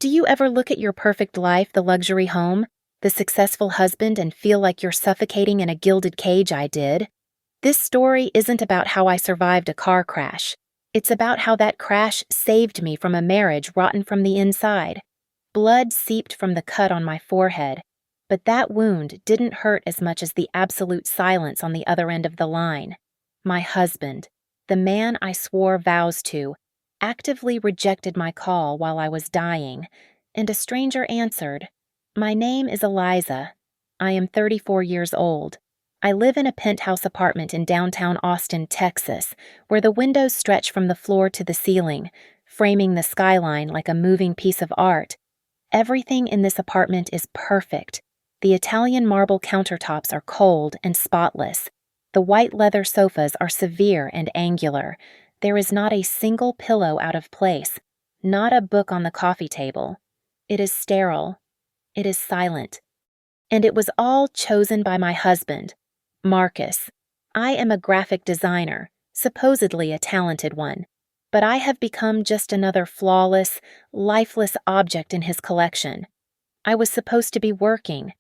Do you ever look at your perfect life, the luxury home, the successful husband, and feel like you're suffocating in a gilded cage? I did. This story isn't about how I survived a car crash. It's about how that crash saved me from a marriage rotten from the inside. Blood seeped from the cut on my forehead, but that wound didn't hurt as much as the absolute silence on the other end of the line. My husband, the man I swore vows to, actively rejected my call while I was dying, and a stranger answered. My name is Eliza. I am 34 years old. I live in a penthouse apartment in downtown Austin, Texas, where the windows stretch from the floor to the ceiling, framing the skyline like a moving piece of art. Everything in this apartment is perfect. The Italian marble countertops are cold and spotless. The white leather sofas are severe and angular. There is not a single pillow out of place, not a book on the coffee table. It is sterile. It is silent. And it was all chosen by my husband, Marcus. I am a graphic designer, supposedly a talented one, but I have become just another flawless, lifeless object in his collection. I was supposed to be working.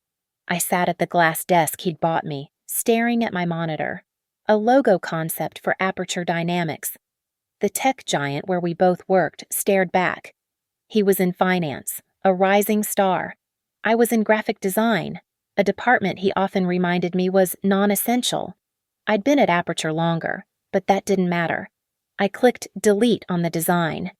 I sat at the glass desk he'd bought me, staring at my monitor, a logo concept for Aperture Dynamics. The tech giant where we both worked stared back. He was in finance, a rising star. I was in graphic design, a department he often reminded me was non-essential. I'd been at Aperture longer, but that didn't matter. I clicked delete on the design.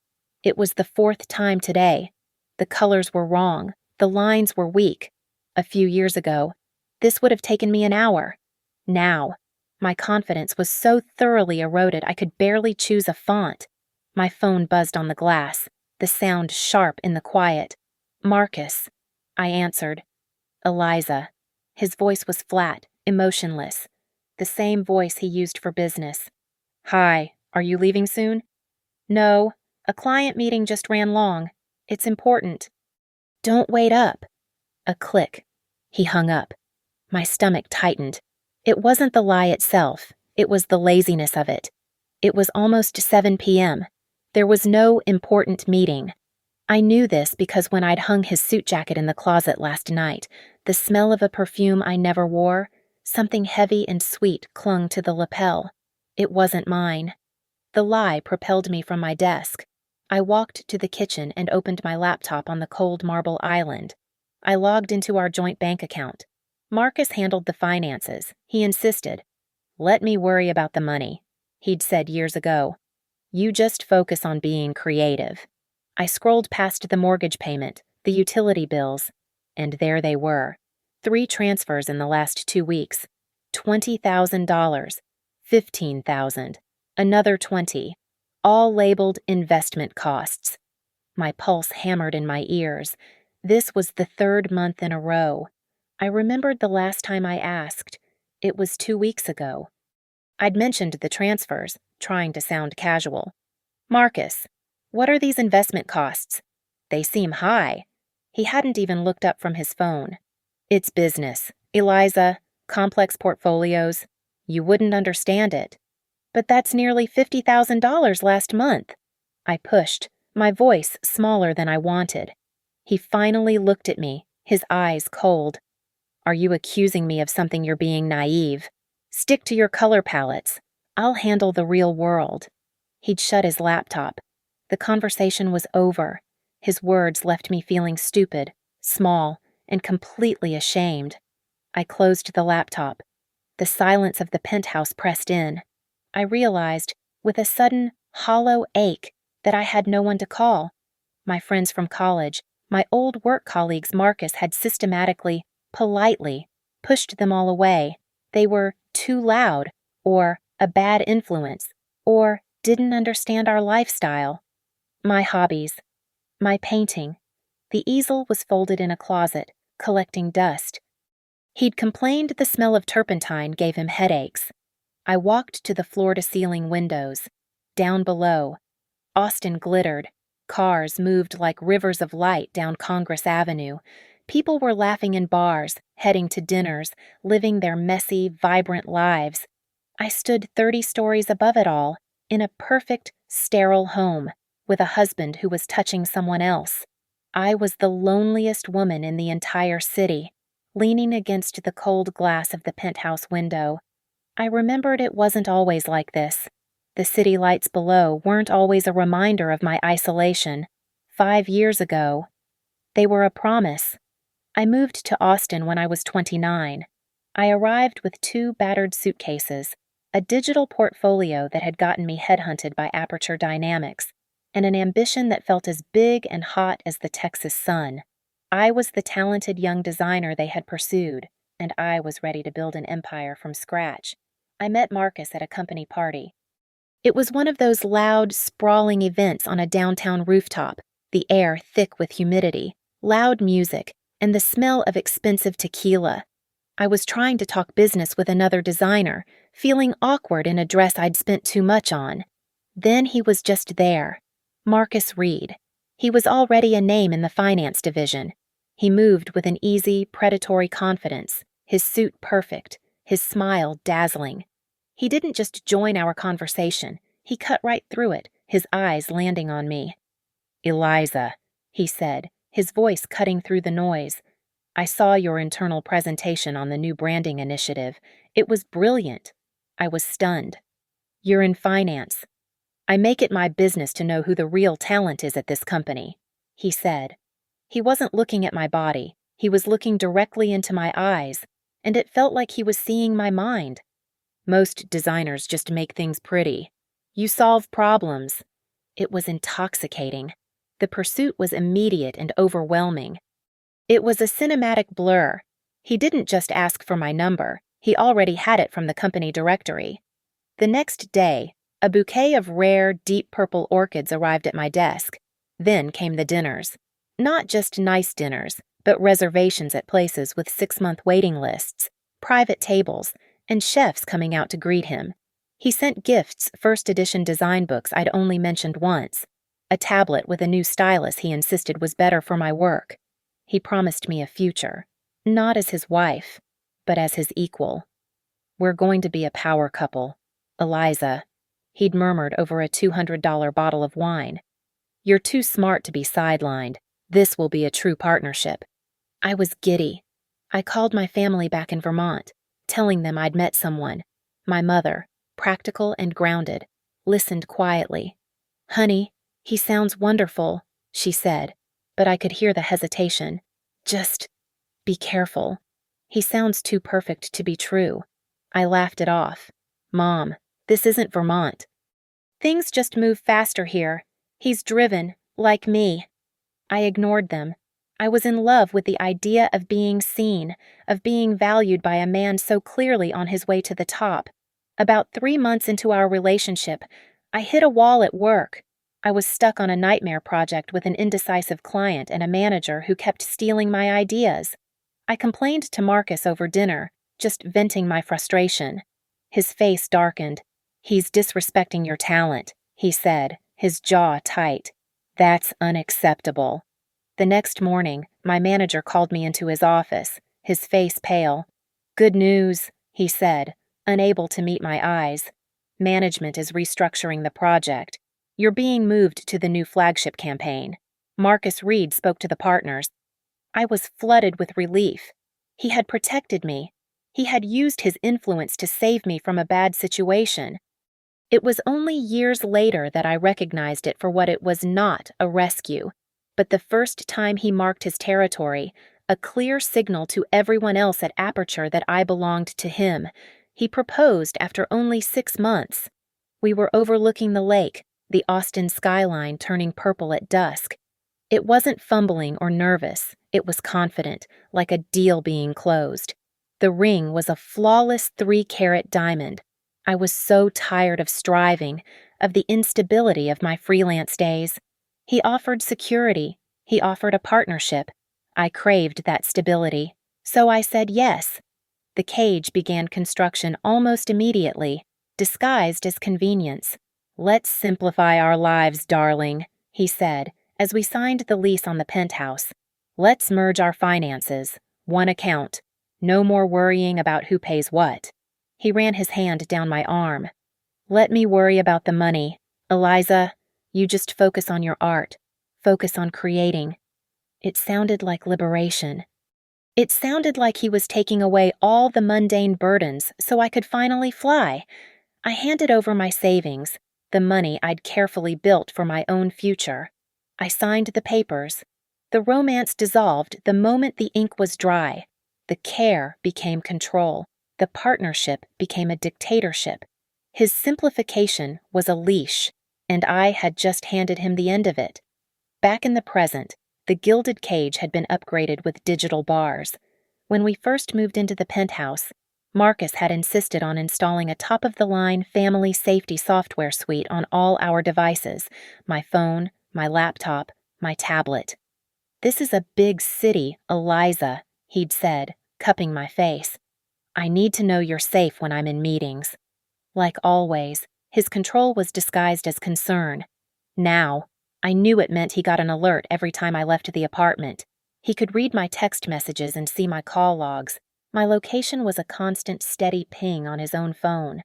It was the fourth time today. The colors were wrong. The lines were weak. A few years ago, this would have taken me an hour. Now, my confidence was so thoroughly eroded I could barely choose a font. My phone buzzed on the glass, the sound sharp in the quiet. Marcus, I answered. Eliza. His voice was flat, emotionless. The same voice he used for business. Hi, are you leaving soon? No, a client meeting just ran long. It's important. Don't wait up. A click. He hung up. My stomach tightened. It wasn't the lie itself. It was the laziness of it. It was almost 7 p.m. There was no important meeting. I knew this because when I'd hung his suit jacket in the closet last night, the smell of a perfume I never wore, something heavy and sweet, clung to the lapel. It wasn't mine. The lie propelled me from my desk. I walked to the kitchen and opened my laptop on the cold marble island. I logged into our joint bank account. Marcus handled the finances. He insisted. Let me worry about the money, he'd said years ago. You just focus on being creative. I scrolled past the mortgage payment, the utility bills, and there they were. 3 transfers in the last 2 weeks. $20,000, $15,000, another 20, all labeled investment costs. My pulse hammered in my ears. This was the 3rd month in a row. I remembered the last time I asked. It was 2 weeks ago. I'd mentioned the transfers, trying to sound casual. Marcus, what are these investment costs? They seem high. He hadn't even looked up from his phone. It's business. Eliza, complex portfolios. You wouldn't understand it. But that's nearly $50,000 last month. I pushed, my voice smaller than I wanted. He finally looked at me, his eyes cold. Are you accusing me of something? You're being naive. Stick to your color palettes. I'll handle the real world. He'd shut his laptop. The conversation was over. His words left me feeling stupid, small, and completely ashamed. I closed the laptop. The silence of the penthouse pressed in. I realized, with a sudden, hollow ache, that I had no one to call. My friends from college, my old work colleagues Marcus had systematically, politely, pushed them all away. They were too loud, or a bad influence, or didn't understand our lifestyle. My hobbies. My painting. The easel was folded in a closet, collecting dust. He'd complained the smell of turpentine gave him headaches. I walked to the floor-to-ceiling windows. Down below, Austin glittered. Cars moved like rivers of light down Congress Avenue. People were laughing in bars, heading to dinners, living their messy, vibrant lives. I stood 30 stories above it all, in a perfect, sterile home, with a husband who was touching someone else. I was the loneliest woman in the entire city, leaning against the cold glass of the penthouse window. I remembered it wasn't always like this. The city lights below weren't always a reminder of my isolation. 5 years ago, they were a promise. I moved to Austin when I was 29. I arrived with 2 battered suitcases, a digital portfolio that had gotten me headhunted by Aperture Dynamics, and an ambition that felt as big and hot as the Texas sun. I was the talented young designer they had pursued, and I was ready to build an empire from scratch. I met Marcus at a company party. It was one of those loud, sprawling events on a downtown rooftop, the air thick with humidity, loud music, and the smell of expensive tequila. I was trying to talk business with another designer, feeling awkward in a dress I'd spent too much on. Then he was just there. Marcus Reed. He was already a name in the finance division. He moved with an easy, predatory confidence, his suit perfect, his smile dazzling. He didn't just join our conversation, he cut right through it, his eyes landing on me. "Eliza," he said, his voice cutting through the noise. "I saw your internal presentation on the new branding initiative. It was brilliant." I was stunned. "You're in finance. I make it my business to know who the real talent is at this company," he said. He wasn't looking at my body. He was looking directly into my eyes, and it felt like he was seeing my mind. "Most designers just make things pretty. You solve problems." It was intoxicating. The pursuit was immediate and overwhelming. It was a cinematic blur. He didn't just ask for my number. He already had it from the company directory. The next day, a bouquet of rare, deep purple orchids arrived at my desk. Then came the dinners. Not just nice dinners, but reservations at places with 6-month waiting lists, private tables, and chefs coming out to greet him. He sent gifts, first edition design books I'd only mentioned once, a tablet with a new stylus he insisted was better for my work. He promised me a future, not as his wife, but as his equal. "We're going to be a power couple, Eliza," he'd murmured over a $200 bottle of wine. "You're too smart to be sidelined. This will be a true partnership." I was giddy. I called my family back in Vermont, telling them I'd met someone. My mother, practical and grounded, listened quietly. "Honey, he sounds wonderful," she said, but I could hear the hesitation. "Just be careful. He sounds too perfect to be true." I laughed it off. "Mom, this isn't Vermont. Things just move faster here. He's driven, like me." I ignored them. I was in love with the idea of being seen, of being valued by a man so clearly on his way to the top. About 3 months into our relationship, I hit a wall at work. I was stuck on a nightmare project with an indecisive client and a manager who kept stealing my ideas. I complained to Marcus over dinner, just venting my frustration. His face darkened. "He's disrespecting your talent," he said, his jaw tight. "That's unacceptable." The next morning, my manager called me into his office, his face pale. "Good news," he said, unable to meet my eyes. "Management is restructuring the project. You're being moved to the new flagship campaign." Marcus Reed spoke to the partners. I was flooded with relief. He had protected me. He had used his influence to save me from a bad situation. It was only years later that I recognized it for what it was: not a rescue, but the first time he marked his territory, a clear signal to everyone else at Aperture that I belonged to him. He proposed after only 6 months. We were overlooking the lake, the Austin skyline turning purple at dusk. It wasn't fumbling or nervous, it was confident, like a deal being closed. The ring was a flawless 3-carat diamond. I was so tired of striving, of the instability of my freelance days. He offered security. He offered a partnership. I craved that stability, so I said yes. The cage began construction almost immediately, disguised as convenience. "Let's simplify our lives, darling," he said, as we signed the lease on the penthouse. "Let's merge our finances. One account. No more worrying about who pays what." He ran his hand down my arm. "Let me worry about the money. Eliza, you just focus on your art. Focus on creating." It sounded like liberation. It sounded like he was taking away all the mundane burdens so I could finally fly. I handed over my savings, the money I'd carefully built for my own future. I signed the papers. The romance dissolved the moment the ink was dry. The care became control. The partnership became a dictatorship. His simplification was a leash, and I had just handed him the end of it. Back in the present, the gilded cage had been upgraded with digital bars. When we first moved into the penthouse, Marcus had insisted on installing a top-of-the-line family safety software suite on all our devices, my phone, my laptop, my tablet. "This is a big city, Eliza," he'd said, cupping my face. "I need to know you're safe when I'm in meetings." Like always, his control was disguised as concern. Now, I knew it meant he got an alert every time I left the apartment. He could read my text messages and see my call logs. My location was a constant, steady ping on his own phone.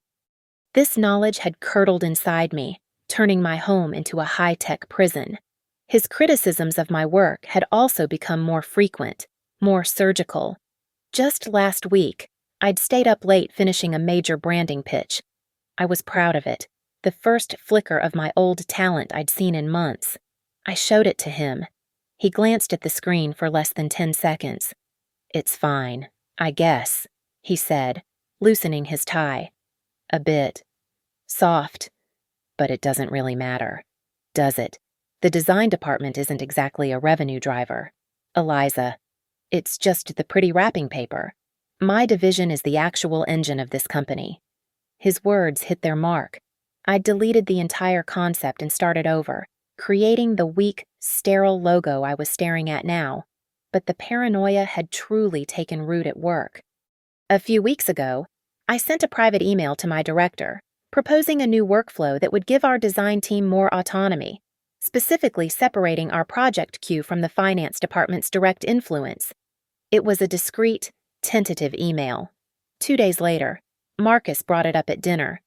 This knowledge had curdled inside me, turning my home into a high-tech prison. His criticisms of my work had also become more frequent, more surgical. Just last week, I'd stayed up late finishing a major branding pitch. I was proud of it, the first flicker of my old talent I'd seen in months. I showed it to him. He glanced at the screen for less than 10 seconds. "It's fine, I guess," he said, loosening his tie. "A bit. Soft. But it doesn't really matter, does it? The design department isn't exactly a revenue driver. Eliza, it's just the pretty wrapping paper. My division is the actual engine of this company." His words hit their mark. I'd deleted the entire concept and started over, creating the weak, sterile logo I was staring at now. But the paranoia had truly taken root at work. A few weeks ago, I sent a private email to my director, proposing a new workflow that would give our design team more autonomy, specifically separating our project queue from the finance department's direct influence. It was a discreet, tentative email. 2 days later, Marcus brought it up at dinner.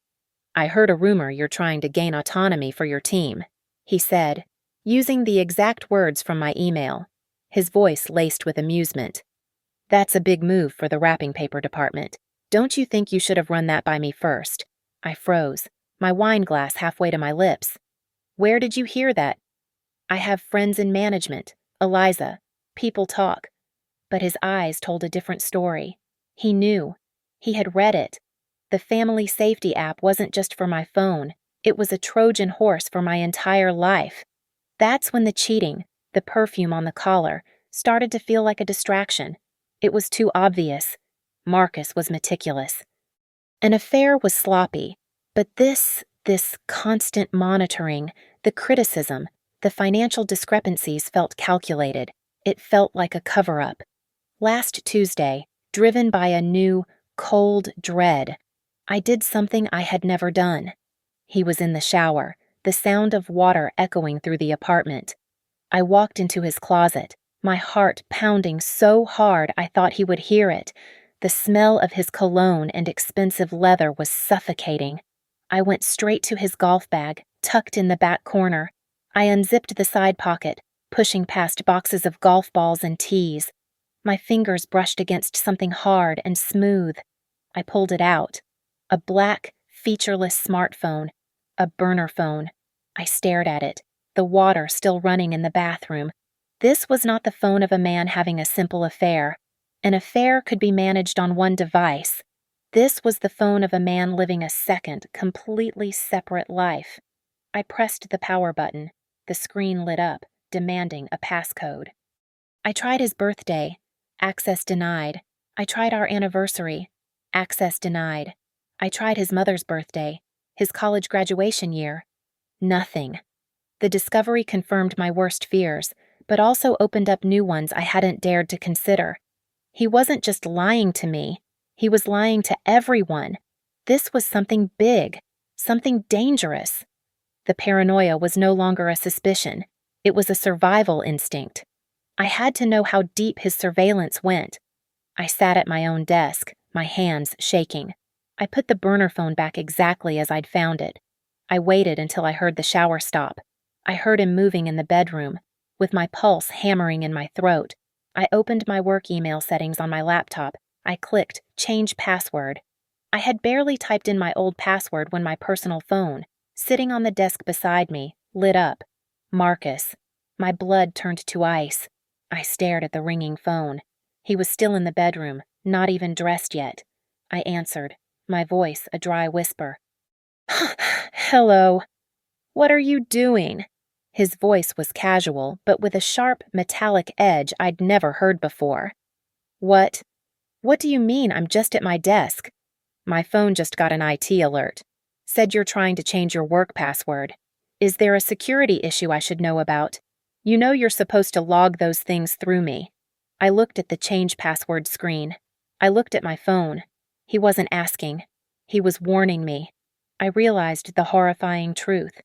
"I heard a rumor you're trying to gain autonomy for your team," he said, using the exact words from my email, his voice laced with amusement. "That's a big move for the wrapping paper department. Don't you think you should have run that by me first?" I froze, my wine glass halfway to my lips. "Where did you hear that?" "I have friends in management, Eliza. People talk." But his eyes told a different story. He knew. He had read it. The family safety app wasn't just for my phone. It was a Trojan horse for my entire life. That's when the cheating, the perfume on the collar, started to feel like a distraction. It was too obvious. Marcus was meticulous. An affair was sloppy, but this constant monitoring, the criticism, the financial discrepancies felt calculated. It felt like a cover-up. Last Tuesday, driven by a new, cold dread, I did something I had never done. He was in the shower, the sound of water echoing through the apartment. I walked into his closet, my heart pounding so hard I thought he would hear it. The smell of his cologne and expensive leather was suffocating. I went straight to his golf bag, tucked in the back corner. I unzipped the side pocket, pushing past boxes of golf balls and tees. My fingers brushed against something hard and smooth. I pulled it out. A black, featureless smartphone. A burner phone. I stared at it, the water still running in the bathroom. This was not the phone of a man having a simple affair. An affair could be managed on one device. This was the phone of a man living a second, completely separate life. I pressed the power button. The screen lit up, demanding a passcode. I tried his birthday. Access denied. I tried our anniversary. Access denied. I tried his mother's birthday, his college graduation year. Nothing. The discovery confirmed my worst fears, but also opened up new ones I hadn't dared to consider. He wasn't just lying to me. He was lying to everyone. This was something big, something dangerous. The paranoia was no longer a suspicion. It was a survival instinct. I had to know how deep his surveillance went. I sat at my own desk, my hands shaking. I put the burner phone back exactly as I'd found it. I waited until I heard the shower stop. I heard him moving in the bedroom, with my pulse hammering in my throat. I opened my work email settings on my laptop. I clicked Change Password. I had barely typed in my old password when my personal phone, sitting on the desk beside me, lit up. Marcus. My blood turned to ice. I stared at the ringing phone. He was still in the bedroom, not even dressed yet. I answered, my voice a dry whisper. Hello. What are you doing? His voice was casual, but with a sharp, metallic edge I'd never heard before. What? What do you mean I'm just at my desk? My phone just got an IT alert. Said you're trying to change your work password. Is there a security issue I should know about? You know you're supposed to log those things through me. I looked at the change password screen. I looked at my phone. He wasn't asking. He was warning me. I realized the horrifying truth.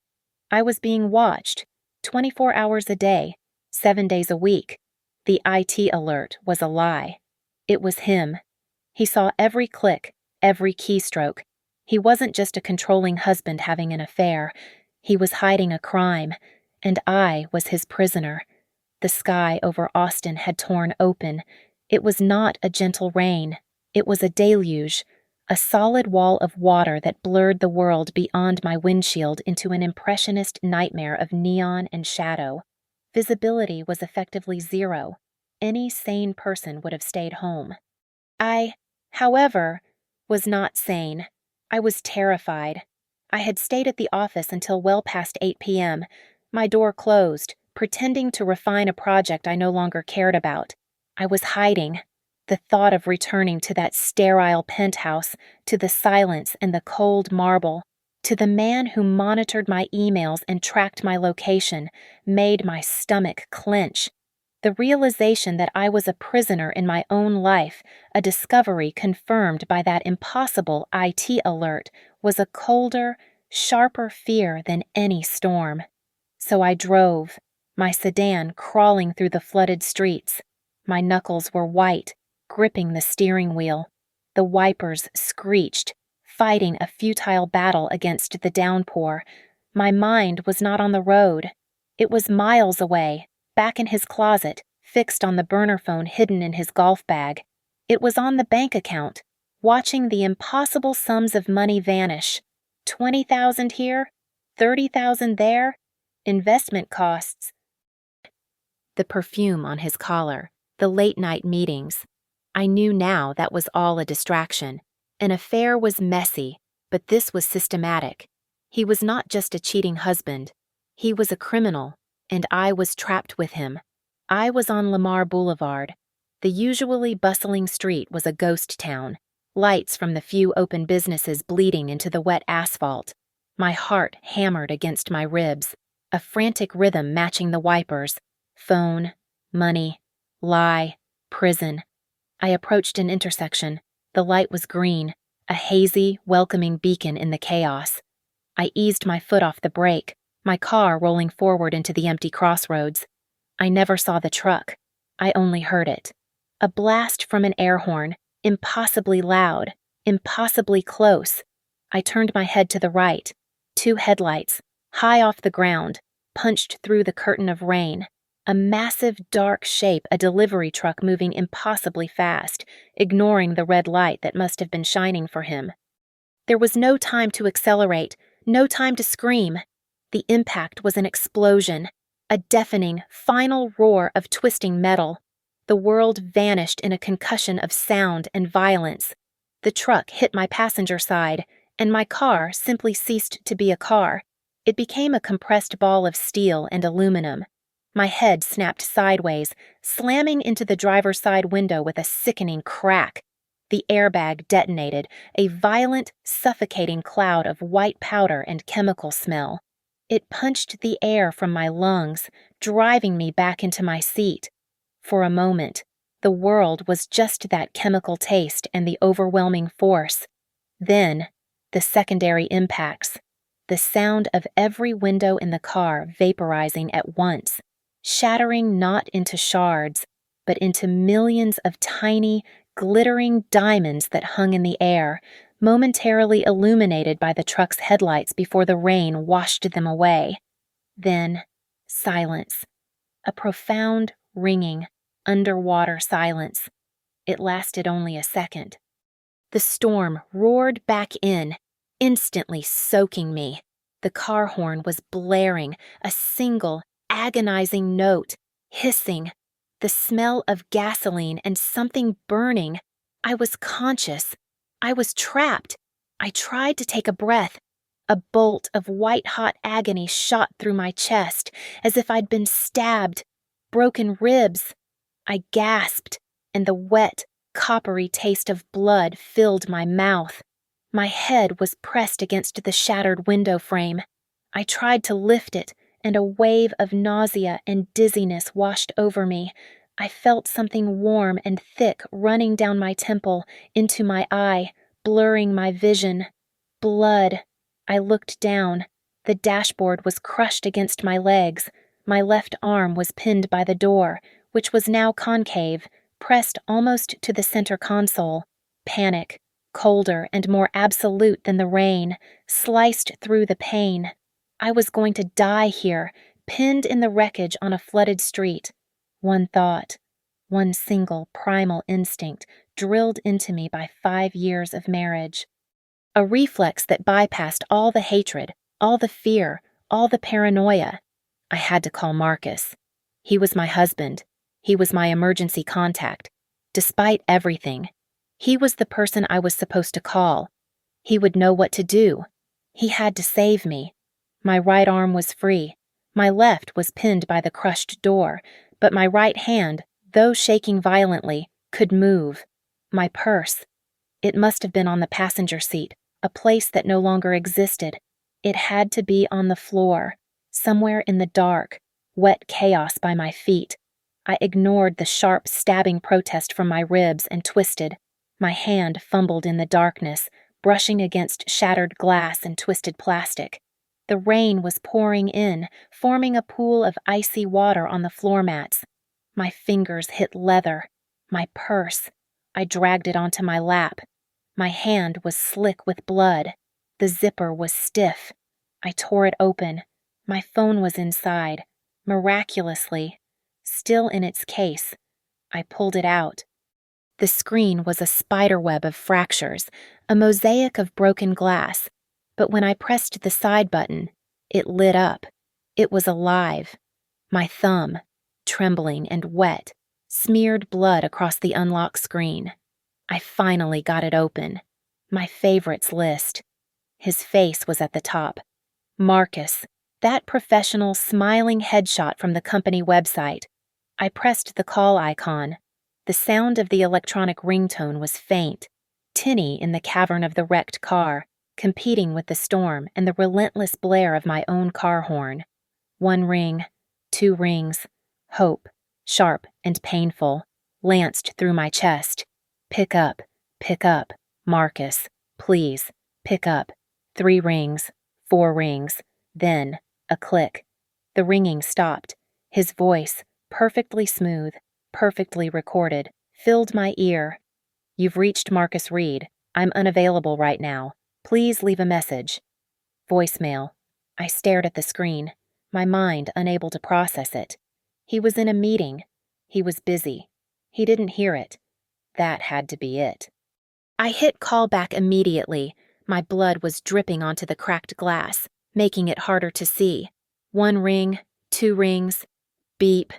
I was being watched, 24 hours a day, 7 days a week. The IT alert was a lie. It was him. He saw every click, every keystroke. He wasn't just a controlling husband having an affair. He was hiding a crime, and I was his prisoner. The sky over Austin had torn open. It was not a gentle rain. It was a deluge, a solid wall of water that blurred the world beyond my windshield into an impressionist nightmare of neon and shadow. Visibility was effectively zero. Any sane person would have stayed home. I, however, was not sane. I was terrified. I had stayed at the office until well past 8 p.m., my door closed, pretending to refine a project I no longer cared about. I was hiding. The thought of returning to that sterile penthouse, to the silence and the cold marble, to the man who monitored my emails and tracked my location, made my stomach clench. The realization that I was a prisoner in my own life, a discovery confirmed by that impossible IT alert, was a colder, sharper fear than any storm. So I drove, my sedan crawling through the flooded streets. My knuckles were white, gripping the steering wheel. The wipers screeched, fighting a futile battle against the downpour. My mind was not on the road. It was miles away, back in his closet, fixed on the burner phone hidden in his golf bag. It was on the bank account, watching the impossible sums of money vanish. 20,000 here, 30,000 there, investment costs. The perfume on his collar, the late-night meetings. I knew now that was all a distraction. An affair was messy, but this was systematic. He was not just a cheating husband. He was a criminal, and I was trapped with him. I was on Lamar Boulevard. The usually bustling street was a ghost town, lights from the few open businesses bleeding into the wet asphalt. My heart hammered against my ribs, a frantic rhythm matching the wipers. Phone, money, lie, prison. I approached an intersection. The light was green, a hazy, welcoming beacon in the chaos. I eased my foot off the brake, my car rolling forward into the empty crossroads. I never saw the truck. I only heard it. A blast from an air horn, impossibly loud, impossibly close. I turned my head to the right. 2 headlights, high off the ground, punched through the curtain of rain. A massive, dark shape, a delivery truck moving impossibly fast, ignoring the red light that must have been shining for him. There was no time to accelerate, no time to scream. The impact was an explosion, a deafening, final roar of twisting metal. The world vanished in a concussion of sound and violence. The truck hit my passenger side, and my car simply ceased to be a car. It became a compressed ball of steel and aluminum. My head snapped sideways, slamming into the driver's side window with a sickening crack. The airbag detonated, a violent, suffocating cloud of white powder and chemical smell. It punched the air from my lungs, driving me back into my seat. For a moment, the world was just that chemical taste and the overwhelming force. Then, the secondary impacts. The sound of every window in the car vaporizing at once, shattering not into shards, but into millions of tiny, glittering diamonds that hung in the air, momentarily illuminated by the truck's headlights before the rain washed them away. Then, silence. A profound, ringing, underwater silence. It lasted only a second. The storm roared back in, instantly soaking me. The car horn was blaring, a single, agonizing note, hissing. The smell of gasoline and something burning. I was conscious. I was trapped. I tried to take a breath. A bolt of white-hot agony shot through my chest, as if I'd been stabbed. Broken ribs. I gasped, and the wet, coppery taste of blood filled my mouth. My head was pressed against the shattered window frame. I tried to lift it, and a wave of nausea and dizziness washed over me. I felt something warm and thick running down my temple, into my eye, blurring my vision. Blood. I looked down. The dashboard was crushed against my legs. My left arm was pinned by the door, which was now concave, pressed almost to the center console. Panic, colder and more absolute than the rain, sliced through the pain. I was going to die here, pinned in the wreckage on a flooded street. One thought, one single primal instinct drilled into me by 5 years of marriage. A reflex that bypassed all the hatred, all the fear, all the paranoia. I had to call Marcus. He was my husband. He was my emergency contact. Despite everything, he was the person I was supposed to call. He would know what to do. He had to save me. My right arm was free. My left was pinned by the crushed door, but my right hand, though shaking violently, could move. My purse. It must have been on the passenger seat, a place that no longer existed. It had to be on the floor, somewhere in the dark, wet chaos by my feet. I ignored the sharp, stabbing protest from my ribs and twisted. My hand fumbled in the darkness, brushing against shattered glass and twisted plastic. The rain was pouring in, forming a pool of icy water on the floor mats. My fingers hit leather. My purse. I dragged it onto my lap. My hand was slick with blood. The zipper was stiff. I tore it open. My phone was inside, miraculously, still in its case. I pulled it out. The screen was a spiderweb of fractures, a mosaic of broken glass, but when I pressed the side button, it lit up. It was alive. My thumb, trembling and wet, smeared blood across the unlocked screen. I finally got it open. My favorites list. His face was at the top. Marcus, that professional, smiling headshot from the company website. I pressed the call icon. The sound of the electronic ringtone was faint, tinny in the cavern of the wrecked car, competing with the storm and the relentless blare of my own car horn. 1 ring, 2 rings. Hope, sharp and painful, lanced through my chest. Pick up, Marcus, please, pick up. 3 rings, 4 rings, then a click. The ringing stopped. His voice, perfectly smooth, perfectly recorded, filled my ear. You've reached Marcus Reed. I'm unavailable right now. Please leave a message. Voicemail. I stared at the screen, my mind unable to process it. He was in a meeting. He was busy. He didn't hear it. That had to be it. I hit call back immediately. My blood was dripping onto the cracked glass, making it harder to see. 1 ring, 2 rings. Beep.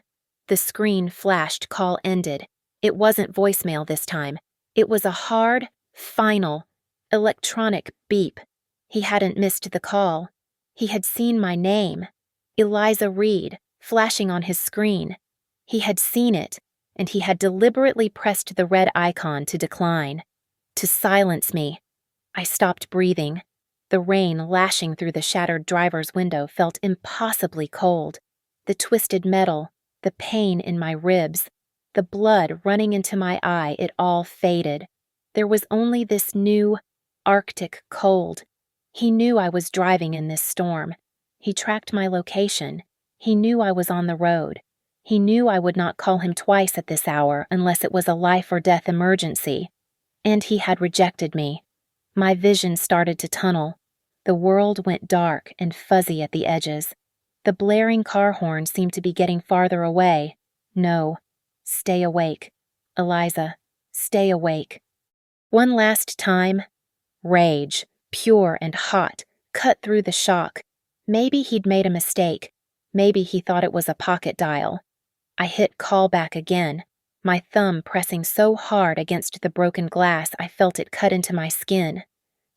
The screen flashed call ended. It wasn't voicemail this time. It was a hard, final, electronic beep. He hadn't missed the call. He had seen my name, Eliza Reed, flashing on his screen. He had seen it, and he had deliberately pressed the red icon to decline, to silence me. I stopped breathing. The rain lashing through the shattered driver's window felt impossibly cold. The twisted metal, the pain in my ribs, the blood running into my eye, it all faded. There was only this new, Arctic cold. He knew I was driving in this storm. He tracked my location. He knew I was on the road. He knew I would not call him twice at this hour unless it was a life-or-death emergency. And he had rejected me. My vision started to tunnel. The world went dark and fuzzy at the edges. The blaring car horn seemed to be getting farther away. No. Stay awake. Eliza, stay awake. One last time. Rage, pure and hot, cut through the shock. Maybe he'd made a mistake. Maybe he thought it was a pocket dial. I hit call back again, my thumb pressing so hard against the broken glass I felt it cut into my skin.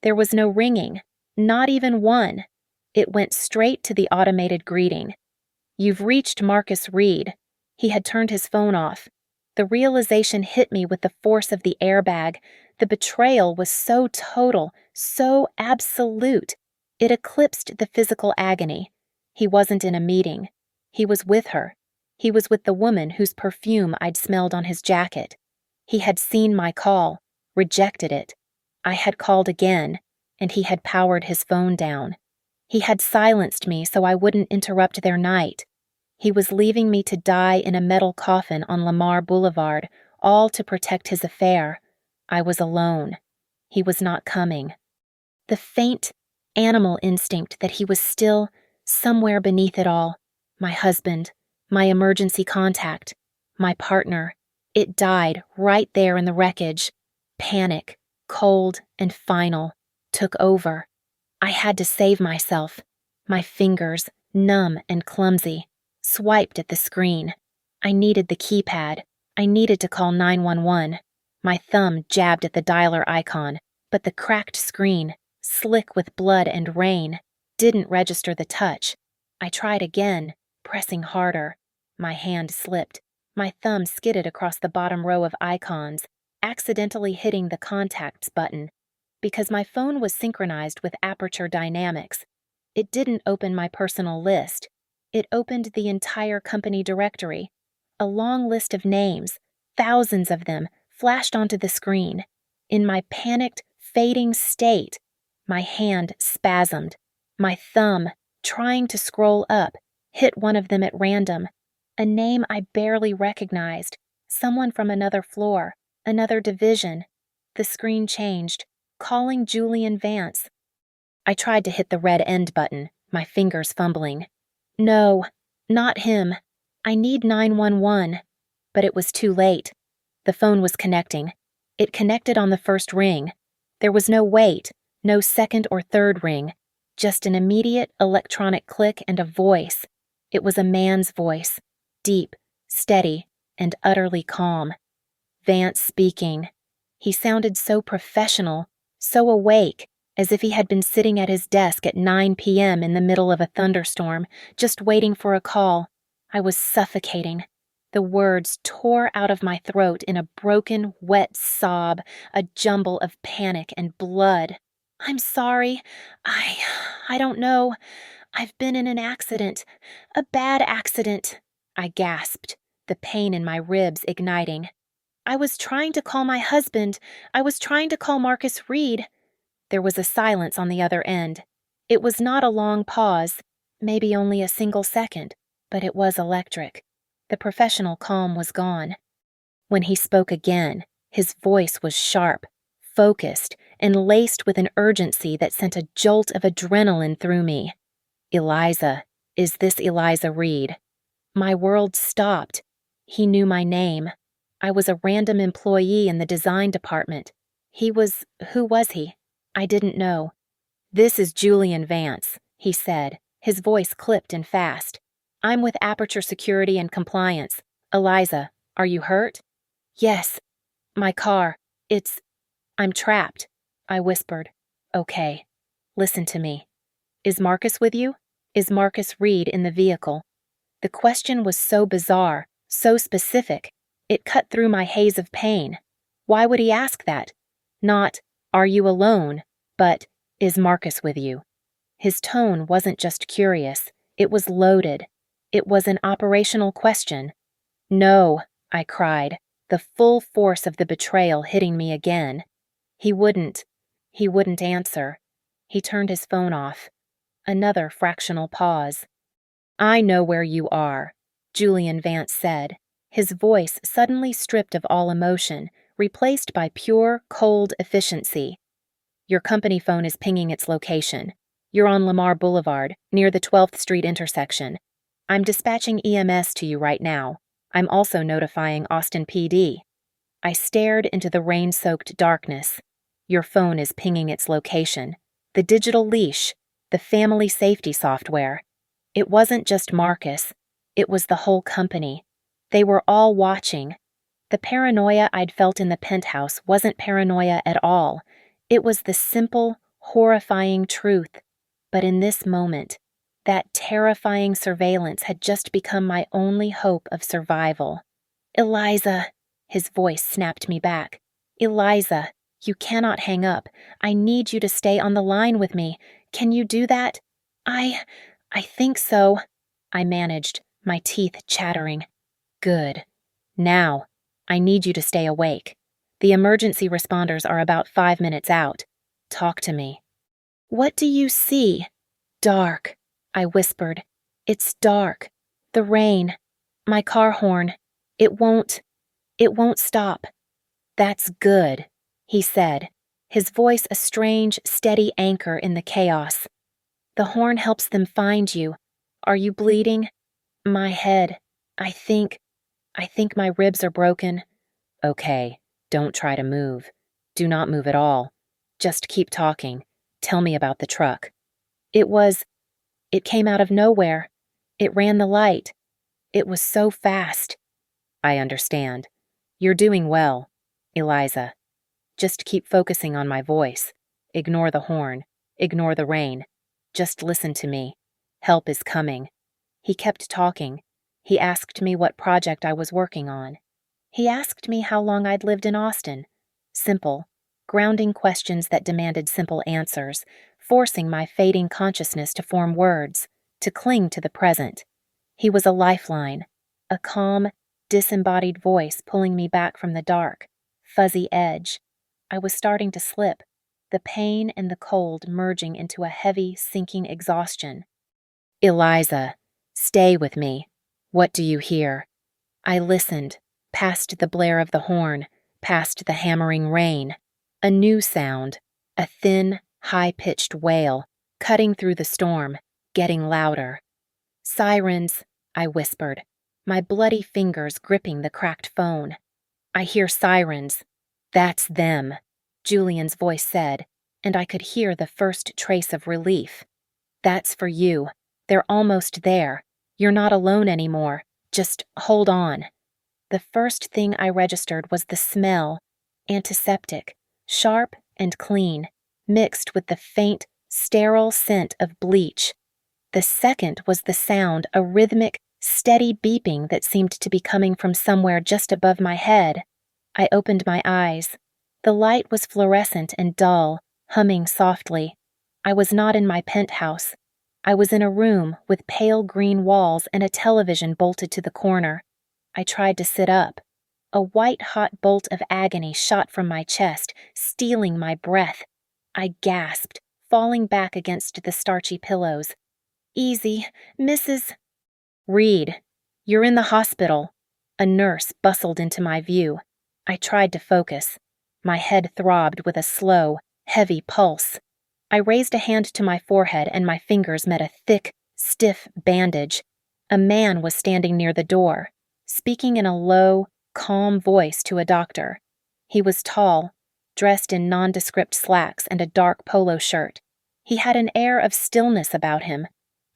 There was no ringing, not even one. It went straight to the automated greeting. "You've reached Marcus Reed." He had turned his phone off. The realization hit me with the force of the airbag. The betrayal was so total, so absolute. It eclipsed the physical agony. He wasn't in a meeting. He was with her. He was with the woman whose perfume I'd smelled on his jacket. He had seen my call, rejected it. I had called again, and he had powered his phone down. He had silenced me so I wouldn't interrupt their night. He was leaving me to die in a metal coffin on Lamar Boulevard, all to protect his affair. I was alone. He was not coming. The faint, animal instinct that he was still, somewhere beneath it all, my husband, my emergency contact, my partner, it died right there in the wreckage. Panic, cold and final, took over. I had to save myself. My fingers, numb and clumsy, swiped at the screen. I needed the keypad. I needed to call 911. My thumb jabbed at the dialer icon, but the cracked screen, slick with blood and rain, didn't register the touch. I tried again, pressing harder. My hand slipped. My thumb skidded across the bottom row of icons, accidentally hitting the contacts button. Because my phone was synchronized with Aperture Dynamics, it didn't open my personal list. It opened the entire company directory. A long list of names, thousands of them, flashed onto the screen. In my panicked, fading state, my hand spasmed. My thumb, trying to scroll up, hit one of them at random. A name I barely recognized. Someone from another floor, another division. The screen changed, calling Julian Vance. I tried to hit the red end button, my fingers fumbling. No, not him. I need 911. But it was too late. The phone was connecting. It connected on the first ring. There was no wait, no second or third ring, just an immediate electronic click and a voice. It was a man's voice, deep, steady, and utterly calm. Vance speaking. He sounded so professional, so awake, as if he had been sitting at his desk at 9 p.m. in the middle of a thunderstorm, just waiting for a call. I was suffocating. The words tore out of my throat in a broken, wet sob, a jumble of panic and blood. "I'm sorry. I don't know. I've been in an accident. A bad accident," I gasped, the pain in my ribs igniting. "I was trying to call my husband. I was trying to call Marcus Reed." There was a silence on the other end. It was not a long pause, maybe only a single second, but it was electric. The professional calm was gone. When he spoke again, his voice was sharp, focused, and laced with an urgency that sent a jolt of adrenaline through me. "Eliza, is this Eliza Reed?" My world stopped. He knew my name. I was a random employee in the design department. Who was he? I didn't know. "This is Julian Vance," he said, his voice clipped and fast. "I'm with Aperture Security and Compliance. Eliza, are you hurt?" "Yes. My car. I'm trapped," I whispered. "Okay. Listen to me. Is Marcus with you? Is Marcus Reed in the vehicle?" The question was so bizarre, so specific, it cut through my haze of pain. Why would he ask that? Not, "Are you alone?" but, "Is Marcus with you?" His tone wasn't just curious, it was loaded. It was an operational question. "No," I cried, the full force of the betrayal hitting me again. He wouldn't answer. He turned his phone off. Another fractional pause. "I know where you are," Julian Vance said, his voice suddenly stripped of all emotion, replaced by pure, cold efficiency. "Your company phone is pinging its location. You're on Lamar Boulevard, near the 12th Street intersection. I'm dispatching EMS to you right now. I'm also notifying Austin PD. I stared into the rain-soaked darkness. Your phone is pinging its location. The digital leash, the family safety software. It wasn't just Marcus. It was the whole company. They were all watching. The paranoia I'd felt in the penthouse wasn't paranoia at all. It was the simple, horrifying truth. But in this moment, that terrifying surveillance had just become my only hope of survival. Eliza, his voice snapped me back. Eliza, you cannot hang up. I need you to stay on the line with me. Can you do that? I think so, I managed, my teeth chattering. Good. Now, I need you to stay awake. The emergency responders are about 5 minutes out. Talk to me. What do you see? Dark, I whispered. It's dark. The rain. My car horn. It won't stop. That's good, he said, his voice a strange, steady anchor in the chaos. The horn helps them find you. Are you bleeding? My head. I think my ribs are broken. Okay, don't try to move. Do not move at all. Just keep talking. Tell me about the truck. It came out of nowhere. It ran the light. It was so fast. I understand. You're doing well, Eliza. Just keep focusing on my voice. Ignore the horn. Ignore the rain. Just listen to me. Help is coming. He kept talking. He asked me what project I was working on. He asked me how long I'd lived in Austin. Simple, grounding questions that demanded simple answers, forcing my fading consciousness to form words, to cling to the present. He was a lifeline, a calm, disembodied voice pulling me back from the dark, fuzzy edge. I was starting to slip, the pain and the cold merging into a heavy, sinking exhaustion. Eliza, stay with me. What do you hear? I listened, past the blare of the horn, past the hammering rain. A new sound, a thin, high-pitched wail, cutting through the storm, getting louder. Sirens, I whispered, my bloody fingers gripping the cracked phone. I hear sirens. That's them, Julian's voice said, and I could hear the first trace of relief. That's for you. They're almost there. You're not alone anymore. Just hold on. The first thing I registered was the smell, antiseptic, sharp and clean, mixed with the faint, sterile scent of bleach. The second was the sound, a rhythmic, steady beeping that seemed to be coming from somewhere just above my head. I opened my eyes. The light was fluorescent and dull, humming softly. I was not in my penthouse. I was in a room with pale green walls and a television bolted to the corner. I tried to sit up. A white-hot bolt of agony shot from my chest, stealing my breath. I gasped, falling back against the starchy pillows. Easy, Mrs. Reed, you're in the hospital. A nurse bustled into my view. I tried to focus. My head throbbed with a slow, heavy pulse. I raised a hand to my forehead and my fingers met a thick, stiff bandage. A man was standing near the door, speaking in a low, calm voice to a doctor. He was tall, dressed in nondescript slacks and a dark polo shirt. He had an air of stillness about him,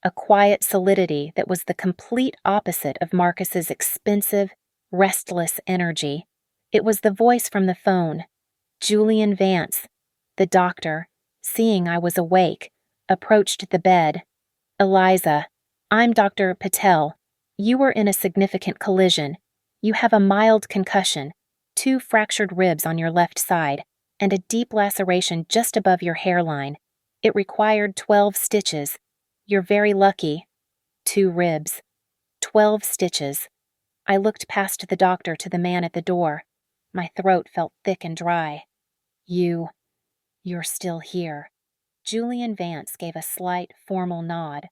a quiet solidity that was the complete opposite of Marcus's expensive, restless energy. It was the voice from the phone. Julian Vance, the doctor, seeing I was awake, approached the bed. Eliza, I'm Dr. Patel. You were in a significant collision. You have a mild concussion, 2 fractured ribs on your left side, and a deep laceration just above your hairline. It required 12 stitches. You're very lucky. 2 ribs. 12 stitches. I looked past the doctor to the man at the door. My throat felt thick and dry. You're still here. Julian Vance gave a slight, formal nod.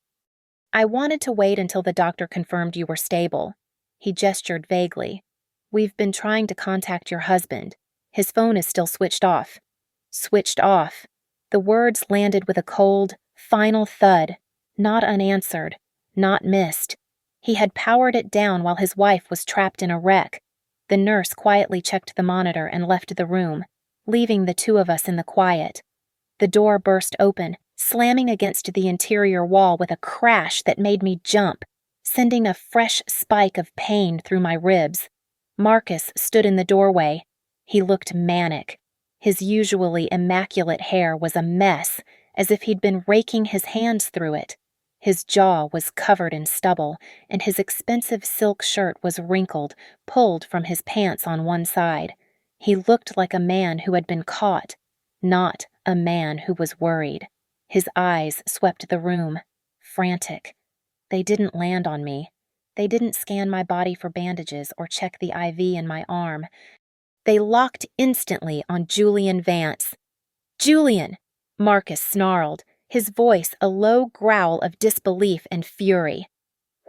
I wanted to wait until the doctor confirmed you were stable. He gestured vaguely. We've been trying to contact your husband. His phone is still switched off. Switched off. The words landed with a cold, Final thud. Not unanswered. Not missed. He had powered it down while his wife was trapped in a wreck. The nurse quietly checked the monitor and left the room, leaving the two of us in the quiet. The door burst open, slamming against the interior wall with a crash that made me jump, sending a fresh spike of pain through my ribs. Marcus stood in the doorway. He looked manic. His usually immaculate hair was a mess, as if he'd been raking his hands through it. His jaw was covered in stubble, and his expensive silk shirt was wrinkled, pulled from his pants on one side. He looked like a man who had been caught, not a man who was worried. His eyes swept the room, frantic. They didn't land on me. They didn't scan my body for bandages or check the IV in my arm. They locked instantly on Julian Vance. "Julian!" Marcus snarled, his voice a low growl of disbelief and fury.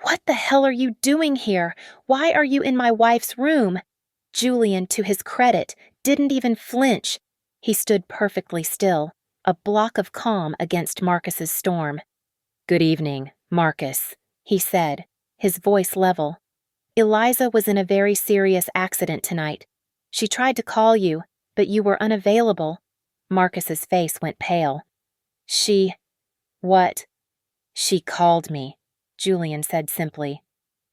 "What the hell are you doing here? Why are you in my wife's room?" Julian, to his credit, didn't even flinch. He stood perfectly still, a block of calm against Marcus's storm. "Good evening, Marcus," he said, his voice level. "Eliza was in a very serious accident tonight. She tried to call you, but you were unavailable." Marcus's face went pale. What? "She called me," Julian said simply.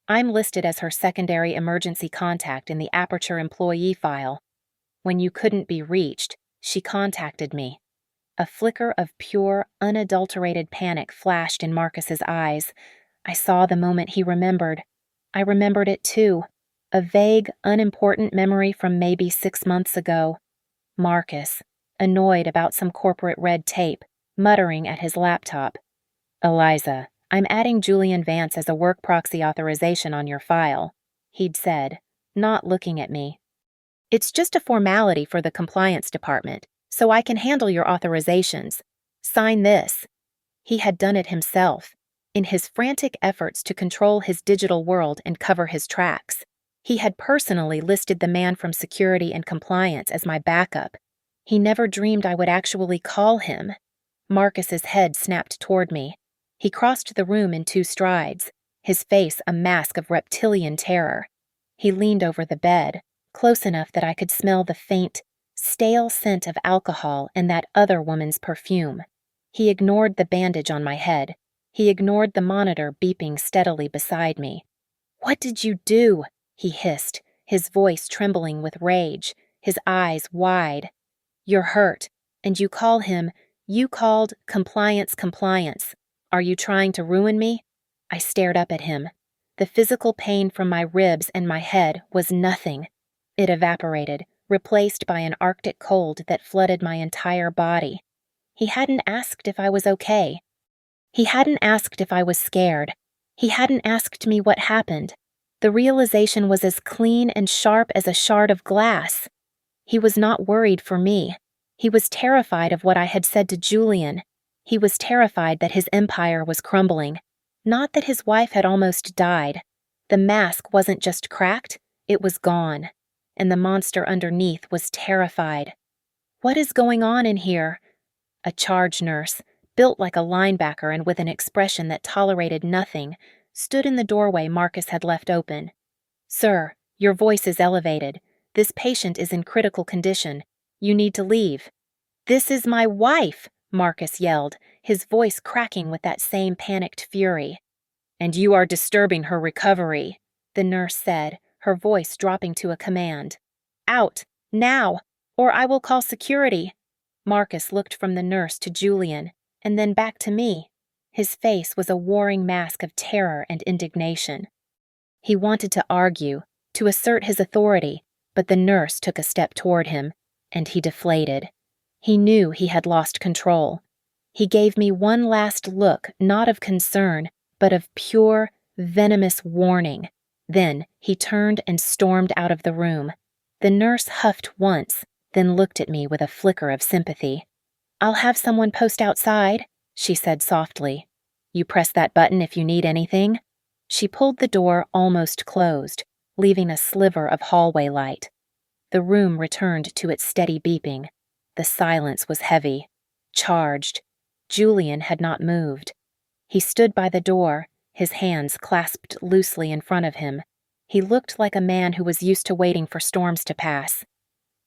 "I'm listed as her secondary emergency contact in the Aperture employee file. When you couldn't be reached, she contacted me." A flicker of pure, unadulterated panic flashed in Marcus's eyes. I saw the moment he remembered. I remembered it too. A vague, unimportant memory from maybe 6 months ago. Marcus, annoyed about some corporate red tape, muttering at his laptop. "Eliza, I'm adding Julian Vance as a work proxy authorization on your file," he'd said, not looking at me. "It's just a formality for the compliance department, so I can handle your authorizations. Sign this." He had done it himself, in his frantic efforts to control his digital world and cover his tracks. He had personally listed the man from security and compliance as my backup. He never dreamed I would actually call him. Marcus's head snapped toward me. He crossed the room in 2 strides, his face a mask of reptilian terror. He leaned over the bed, close enough that I could smell the faint, stale scent of alcohol and that other woman's perfume. He ignored the bandage on my head. He ignored the monitor beeping steadily beside me. "What did you do?" he hissed, his voice trembling with rage, his eyes wide. "You're hurt, and you called compliance. Are you trying to ruin me?" I stared up at him. The physical pain from my ribs and my head was nothing. It evaporated, replaced by an Arctic cold that flooded my entire body. He hadn't asked if I was okay. He hadn't asked if I was scared. He hadn't asked me what happened. The realization was as clean and sharp as a shard of glass. He was not worried for me. He was terrified of what I had said to Julian. He was terrified that his empire was crumbling. Not that his wife had almost died. The mask wasn't just cracked, it was gone. And the monster underneath was terrified. "What is going on in here?" A charge nurse, built like a linebacker and with an expression that tolerated nothing, stood in the doorway Marcus had left open. "Sir, your voice is elevated. This patient is in critical condition. You need to leave." "This is my wife!" Marcus yelled, his voice cracking with that same panicked fury. "And you are disturbing her recovery," the nurse said, her voice dropping to a command. "Out, now, or I will call security." Marcus looked from the nurse to Julian, and then back to me. His face was a warring mask of terror and indignation. He wanted to argue, to assert his authority, but the nurse took a step toward him, and he deflated. He knew he had lost control. He gave me one last look, not of concern, but of pure, venomous warning. Then he turned and stormed out of the room. The nurse huffed once, then looked at me with a flicker of sympathy. "I'll have someone post outside," she said softly. "You press that button if you need anything." She pulled the door almost closed, leaving a sliver of hallway light. The room returned to its steady beeping. The silence was heavy, charged, Julian had not moved. He stood by the door, his hands clasped loosely in front of him. He looked like a man who was used to waiting for storms to pass.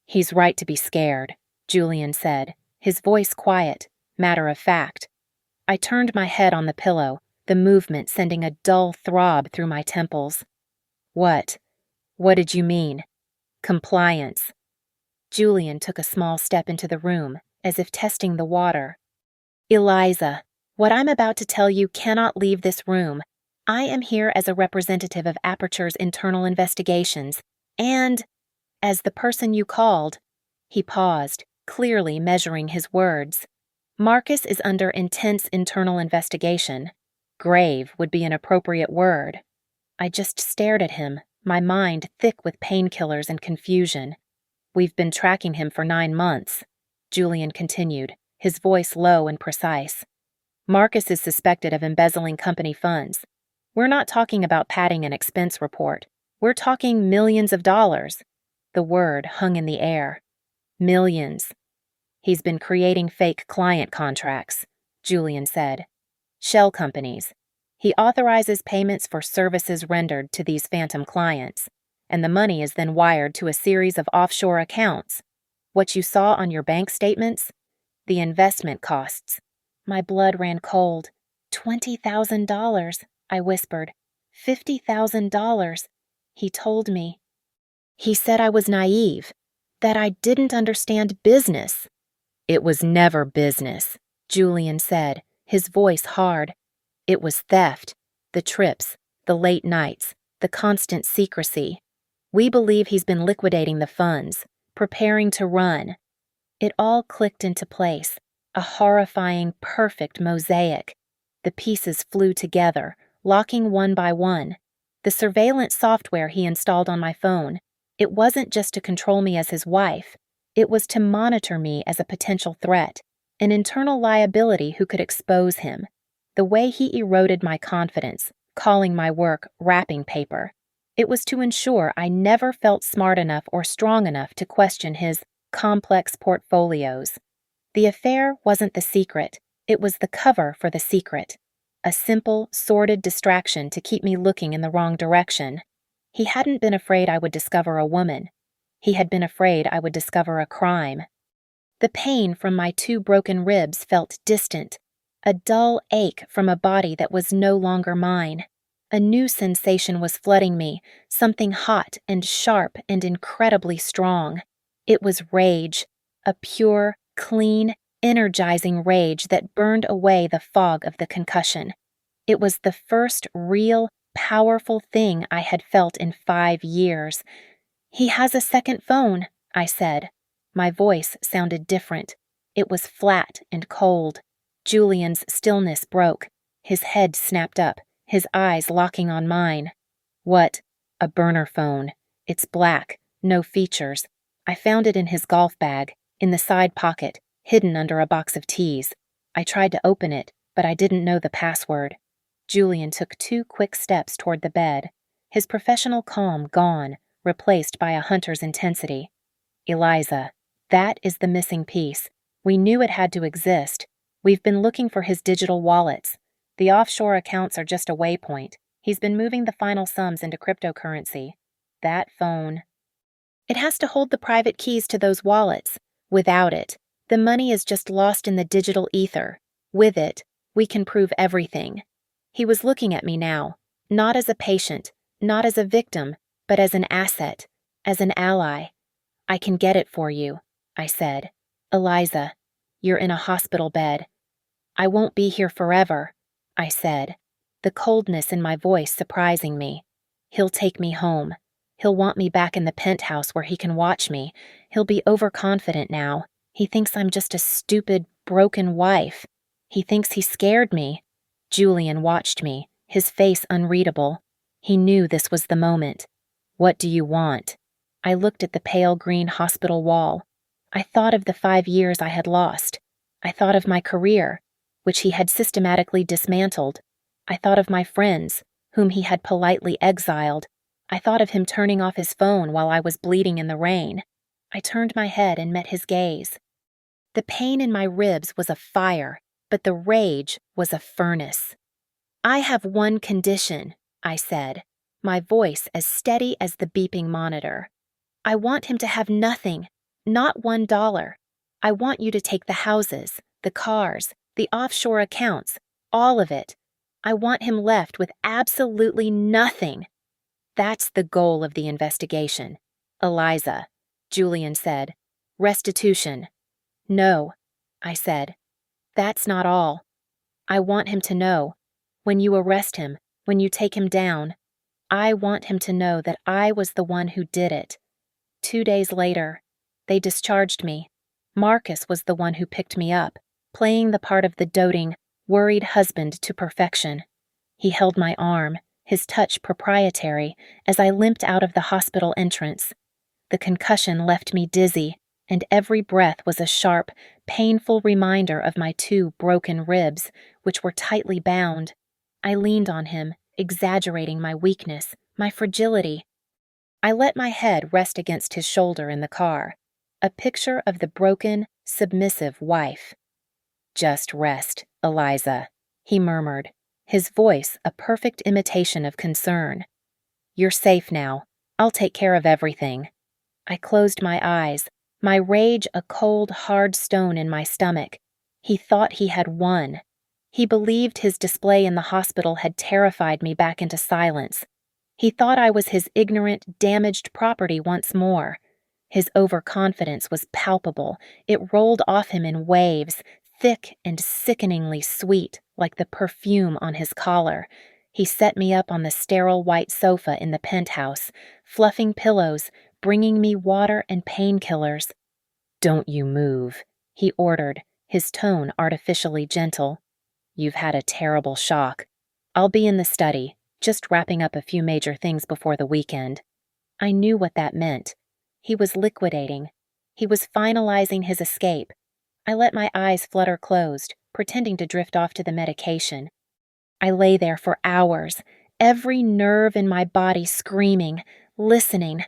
"He's right to be scared," Julian said, his voice quiet, matter of fact. I turned my head on the pillow, the movement sending a dull throb through my temples. "What? What did you mean?" "Compliance." Julian took a small step into the room, as if testing the water. "Eliza, what I'm about to tell you cannot leave this room. I am here as a representative of Aperture's internal investigations, and as the person you called." He paused, clearly measuring his words. "Marcus is under intense internal investigation. Grave would be an appropriate word." I just stared at him, my mind thick with painkillers and confusion. "We've been tracking him for 9 months," Julian continued, his voice low and precise. "Marcus is suspected of embezzling company funds. We're not talking about padding an expense report. We're talking millions of dollars." The word hung in the air. Millions. "He's been creating fake client contracts," Julian said. "Shell companies. He authorizes payments for services rendered to these phantom clients, and the money is then wired to a series of offshore accounts. What you saw on your bank statements? The investment costs." My blood ran cold. $20,000, I whispered. $50,000. He told me. He said I was naive, that I didn't understand business. "It was never business," Julian said, his voice hard. "It was theft, the trips, the late nights, the constant secrecy. We believe he's been liquidating the funds, preparing to run." It all clicked into place, a horrifying, perfect mosaic. The pieces flew together, locking one by one. The surveillance software he installed on my phone, it wasn't just to control me as his wife. It was to monitor me as a potential threat, an internal liability who could expose him. The way he eroded my confidence, calling my work wrapping paper. It was to ensure I never felt smart enough or strong enough to question his complex portfolios. The affair wasn't the secret, it was the cover for the secret. A simple, sordid distraction to keep me looking in the wrong direction. He hadn't been afraid I would discover a woman. He had been afraid I would discover a crime. The pain from my 2 broken ribs felt distant, a dull ache from a body that was no longer mine. A new sensation was flooding me, something hot and sharp and incredibly strong. It was rage, a pure, clean, energizing rage that burned away the fog of the concussion. It was the first real, powerful thing I had felt in 5 years. "He has a second phone," I said. My voice sounded different. It was flat and cold. Julian's stillness broke. His head snapped up, his eyes locking on mine. "What?" "A burner phone. It's black, no features. I found it in his golf bag, in the side pocket, hidden under a box of teas. I tried to open it, but I didn't know the password." Julian took 2 quick steps toward the bed, his professional calm gone, replaced by a hunter's intensity. "Eliza, that is the missing piece. We knew it had to exist. We've been looking for his digital wallets. The offshore accounts are just a waypoint. He's been moving the final sums into cryptocurrency. That phone. It has to hold the private keys to those wallets. Without it, the money is just lost in the digital ether. With it, we can prove everything." He was looking at me now, not as a patient, not as a victim, but as an asset, as an ally. "I can get it for you," I said. "Eliza, you're in a hospital bed." "I won't be here forever," I said, the coldness in my voice surprising me. "He'll take me home. He'll want me back in the penthouse where he can watch me. He'll be overconfident now. He thinks I'm just a stupid, broken wife. He thinks he scared me." Julian watched me, his face unreadable. He knew this was the moment. "What do you want?" I looked at the pale green hospital wall. I thought of the 5 years I had lost. I thought of my career, which he had systematically dismantled. I thought of my friends, whom he had politely exiled. I thought of him turning off his phone while I was bleeding in the rain. I turned my head and met his gaze. The pain in my ribs was a fire. but the rage was a furnace. "I have one condition," I said, my voice as steady as the beeping monitor. "I want him to have nothing, not $1. I want you to take the houses, the cars, the offshore accounts, all of it. I want him left with absolutely nothing." "That's the goal of the investigation, Eliza," Julian said. "Restitution." "No," I said. "That's not all. I want him to know, when you arrest him, when you take him down, I want him to know that I was the one who did it." 2 days later, they discharged me. Marcus was the one who picked me up, playing the part of the doting, worried husband to perfection. He held my arm, his touch proprietary, as I limped out of the hospital entrance. The concussion left me dizzy, and every breath was a sharp, painful reminder of my 2 broken ribs, which were tightly bound. I leaned on him, exaggerating my weakness, my fragility. I let my head rest against his shoulder in the car, a picture of the broken, submissive wife. "Just rest, Eliza," he murmured, his voice a perfect imitation of concern. "You're safe now. I'll take care of everything." I closed my eyes, my rage a cold, hard stone in my stomach. He thought he had won. He believed his display in the hospital had terrified me back into silence. He thought I was his ignorant, damaged property once more. His overconfidence was palpable. It rolled off him in waves, thick and sickeningly sweet, like the perfume on his collar. He set me up on the sterile white sofa in the penthouse, fluffing pillows, bringing me water and painkillers. "Don't you move," he ordered, his tone artificially gentle. "You've had a terrible shock. I'll be in the study, just wrapping up a few major things before the weekend." I knew what that meant. He was liquidating. He was finalizing his escape. I let my eyes flutter closed, pretending to drift off to the medication. I lay there for hours, every nerve in my body screaming, listening.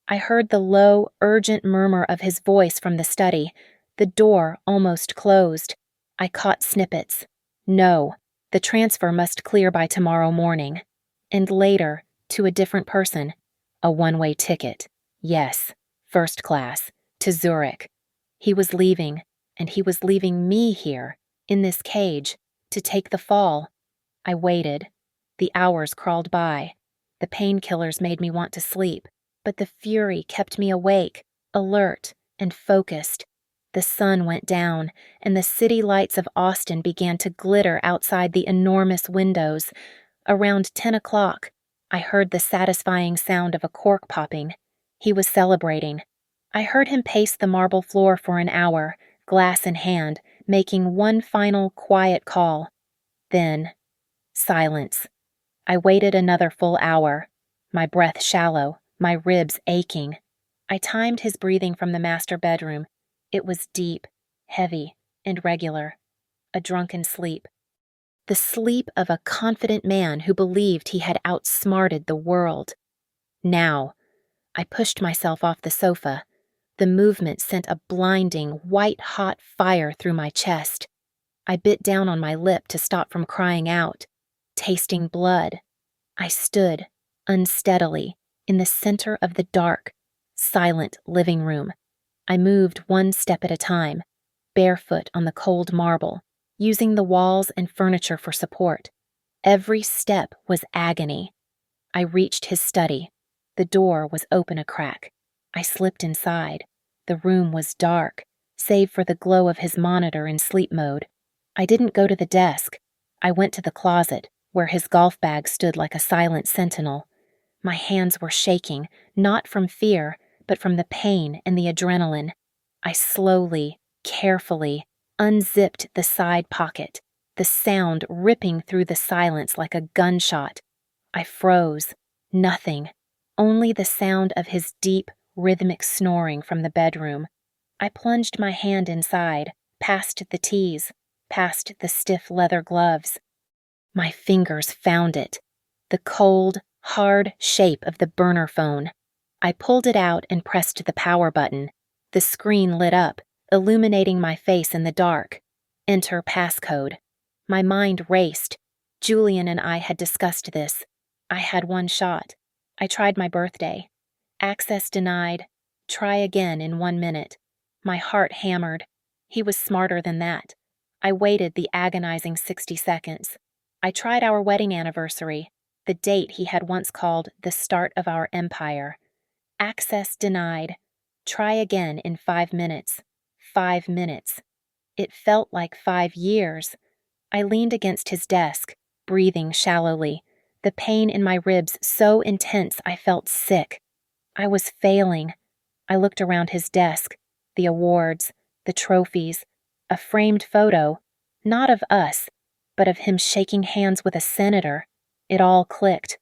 I heard the low, urgent murmur of his voice from the study. The door almost closed. I caught snippets. No, the transfer must clear by tomorrow morning. And later, to a different person. A one-way ticket. Yes, first class, to Zurich. He was leaving, and he was leaving me here, in this cage, to take the fall. I waited. The hours crawled by. The painkillers made me want to sleep, but the fury kept me awake, alert, and focused. The sun went down, and the city lights of Austin began to glitter outside the enormous windows. Around 10 o'clock, I heard the satisfying sound of a cork popping. He was celebrating. I heard him pace the marble floor for an hour, glass in hand, making one final quiet call. Then, silence. I waited another full hour, my breath shallow, my ribs aching. I timed his breathing from the master bedroom. It was deep, heavy, and regular. A drunken sleep. The sleep of a confident man who believed he had outsmarted the world. Now, I pushed myself off the sofa. The movement sent a blinding, white-hot fire through my chest. I bit down on my lip to stop from crying out. Tasting blood. I stood, unsteadily, in the center of the dark, silent living room. I moved one step at a time, barefoot on the cold marble, using the walls and furniture for support. Every step was agony. I reached his study. The door was open a crack. I slipped inside. The room was dark, save for the glow of his monitor in sleep mode. I didn't go to the desk. I went to the closet, where his golf bag stood like a silent sentinel. My hands were shaking, not from fear, but from the pain and the adrenaline. I slowly, carefully, unzipped the side pocket, the sound ripping through the silence like a gunshot. I froze. Nothing. Only the sound of his deep, rhythmic snoring from the bedroom. I plunged my hand inside, past the tees, past the stiff leather gloves. My fingers found it. The cold, hard shape of the burner phone. I pulled it out and pressed the power button. The screen lit up, illuminating my face in the dark. Enter passcode. My mind raced. Julian and I had discussed this. I had one shot. I tried my birthday. Access denied. Try again in 1 minute. My heart hammered. He was smarter than that. I waited the agonizing 60 seconds. I tried our wedding anniversary, the date he had once called the start of our empire. Access denied. Try again in 5 minutes. 5 minutes. It felt like 5 years. I leaned against his desk, breathing shallowly, the pain in my ribs so intense I felt sick. I was failing. I looked around his desk, the awards, the trophies, a framed photo, not of us, but of him shaking hands with a senator. It all clicked.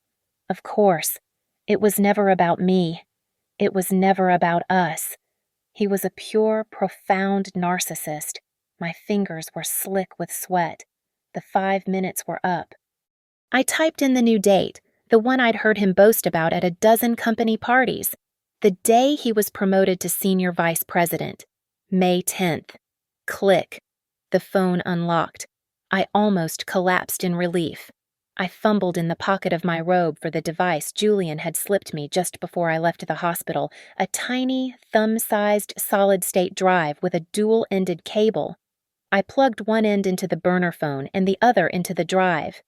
Of course, it was never about me. It was never about us. He was a pure, profound narcissist. My fingers were slick with sweat. The 5 minutes were up. I typed in the new date, the one I'd heard him boast about at a dozen company parties. The day he was promoted to senior vice president. May 10th. Click. The phone unlocked. I almost collapsed in relief. I fumbled in the pocket of my robe for the device Julian had slipped me just before I left the hospital, a tiny, thumb-sized solid-state drive with a dual-ended cable. I plugged one end into the burner phone and the other into the drive.